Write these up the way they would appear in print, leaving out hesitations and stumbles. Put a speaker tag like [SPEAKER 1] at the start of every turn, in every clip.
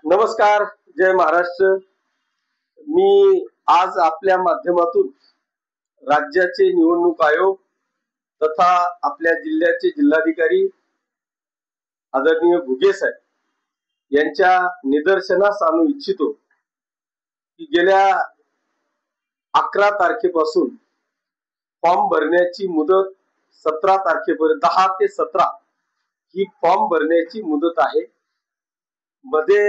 [SPEAKER 1] नमस्कार, जय महाराष्ट्र। मी आज आपल्या माध्यमातून राज्याचे निवडणूक आयोग तथा आपल्या जिल्ह्याचे जिल्हाधिकारी आदरणीय घुगे साहेब यांच्या निदर्शनास आणू इच्छितो की गेल्या 11 तारखेपासून फॉर्म भरण्याची मुदत 17 तारखेपर्यंत 10 ते 17 ही फॉर्म भरण्याची मुदत आहे। मध्ये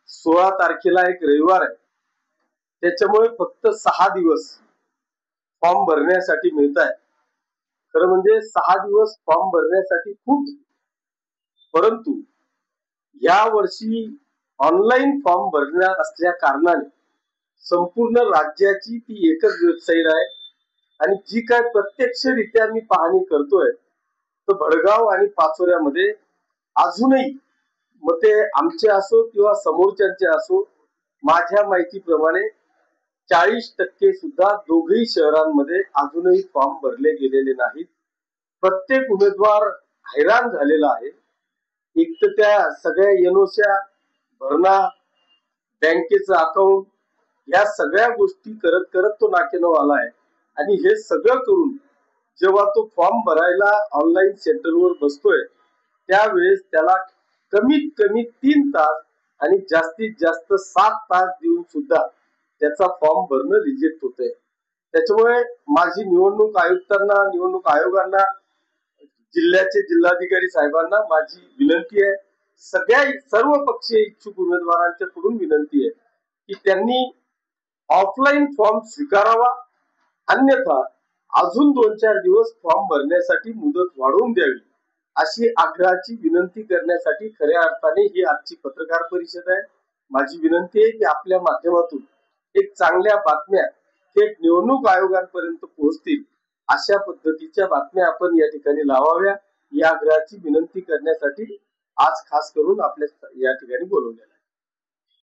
[SPEAKER 1] 16 तारखेला एक रविवार आहे, त्याच्यामुळे फक्त 6 दिवस फॉर्म भरण्यासाठी मिळत आहे। खरं म्हणजे 6 दिवस फॉर्म भरण्यासाठी खूप, परंतु या वर्षी ऑनलाईन फॉर्म भरणार असल्या कारणाने संपूर्ण राज्याची ती एकच वेबसाईट आहे आणि जी काय प्रत्यक्षरित्या मी पाहणी करतोय तर भडगाव आणि पाचोऱ्यामध्ये अजूनही मग ते आमचे असो किंवा समोरच्यांचे असो, माझ्या माहितीप्रमाणे 40% सुद्धा दोघही शहरांमध्ये अजूनही फॉर्म भरले गेलेले नाहीत। प्रत्येक उमेदवार हैराण झालेला आहे। एक तर त्या सगळ्या एनओच्या भरणा, बँकेचं अकाउंट, या सगळ्या गोष्टी करत करत तो नाकेनऊ आलाय आणि हे सगळं करून जेव्हा तो फॉर्म भरायला ऑनलाईन सेंटरवर बसतोय त्यावेळेस त्याला कमीत कमी 3 तास आणि जास्तीत जास्त 7 तास देऊन सुद्धा त्याचा फॉर्म भरणं रिजेक्ट होतंय। त्याच्यामुळे माझी निवडणूक आयुक्तांना, निवडणूक आयोगांना, जिल्ह्याचे जिल्हाधिकारी साहेबांना माझी विनंती आहे, सर्व पक्षीय इच्छुक उमेदवारांच्याकडून विनंती आहे की त्यांनी ऑफलाईन फॉर्म स्वीकारावा, अन्यथा अजून 2-4 दिवस फॉर्म भरण्यासाठी मुदत वाढवून द्यावी अशी आग्रहाची विनंती करण्यासाठी खऱ्या अर्थाने ही आजची पत्रकार परिषद आहे। माझी विनंती आहे की आपल्या माध्यमातून एक चांगल्या बातम्या थेट निवडणूक आयोगांपर्यंत पोहोचतील अशा पद्धतीच्या बातम्या आपण या ठिकाणी लावाव्या, या आग्रहाची विनंती करण्यासाठी आज खास करून आपल्या या ठिकाणी बोलवल्या।